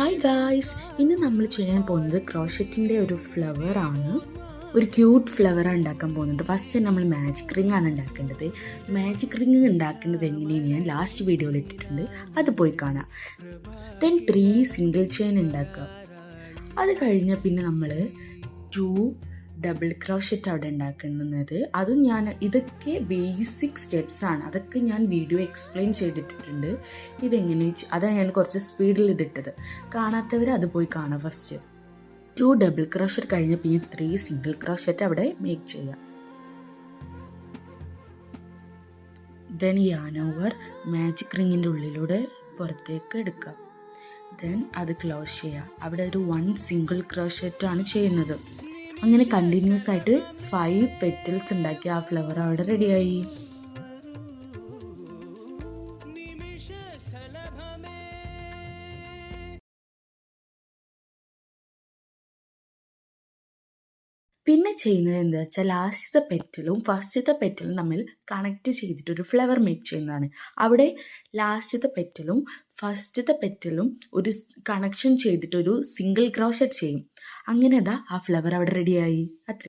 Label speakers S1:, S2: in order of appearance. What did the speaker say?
S1: Hi guys, ഇന്ന് നമ്മൾ ചെയ്യാൻ പോകുന്നത് ക്രോഷറ്റിൻ്റെ ഒരു ഫ്ലവറാണ്. ഒരു ക്യൂട്ട് ഫ്ലവറാണ് ഉണ്ടാക്കാൻ പോകുന്നത്. ഫസ്റ്റ് നമ്മൾ മാജിക് റിംഗ് ആണ് ഉണ്ടാക്കേണ്ടത്. മാജിക് റിംഗ് ഉണ്ടാക്കുന്നത് എങ്ങനെയെന്ന് ഞാൻ ലാസ്റ്റ് വീഡിയോയിൽ ഇട്ടിട്ടുണ്ട്, അത് പോയി കാണാം. ദെൻ 3 സിംഗിൾ ചെയിൻ ഉണ്ടാക്കുക. അത് കഴിഞ്ഞ് പിന്നെ നമ്മൾ 2 ഡബിൾ ക്രോഷറ്റ് അവിടെ ഉണ്ടാക്കുന്നത്. ഇതൊക്കെ ബേസിക് സ്റ്റെപ്സ് ആണ്. അതൊക്കെ ഞാൻ വീഡിയോ എക്സ്പ്ലെയിൻ ചെയ്തിട്ടിട്ടുണ്ട്. ഇതെങ്ങനെ അതാണ് ഞാൻ കുറച്ച് സ്പീഡിൽ ഇതിട്ടത്. കാണാത്തവർ അത് പോയി കാണാം. ഫസ്റ്റ് 2 ഡബിൾ ക്രോഷറ്റ് കഴിഞ്ഞ് പിന്നെ 3 സിംഗിൾ ക്രോഷറ്റ് അവിടെ മേക്ക് ചെയ്യാം. ദെൻ യാൺ ഓവർ മാജിക് റിങ്ങിൻ്റെ ഉള്ളിലൂടെ പുറത്തേക്ക് എടുക്കാം. ദെൻ അത് ക്ലോസ് ചെയ്യുക. അവിടെ ഒരു 1 സിംഗിൾ ക്രോഷറ്റ് ആണ് ചെയ്യുന്നത്. അങ്ങനെ കണ്ടിന്യൂസ് ആയിട്ട് 5 പെറ്റൽസ് ഉണ്ടാക്കി ആ ഫ്ലവർ അവിടെ റെഡിയായി. പിന്നെ ചെയ്യുന്നത് എന്താ വെച്ചാൽ ലാസ്റ്റത്തെ പെറ്റലും ഫസ്റ്റത്തെ പെറ്റലും തമ്മിൽ കണക്ട് ചെയ്തിട്ട് ഒരു ഫ്ലവർ മേക്ക് ചെയ്യുന്നതാണ്. അവിടെ ലാസ്റ്റത്തെ പെറ്റലും ഫസ്റ്റത്തെ പെറ്റലും ഒരു കണക്ഷൻ ചെയ്തിട്ടൊരു സിംഗിൾ ക്രോഷറ്റ് ചെയ്യും. അങ്ങനെ ആ ഫ്ലവർ അവിടെ റെഡിയായി. അത്ര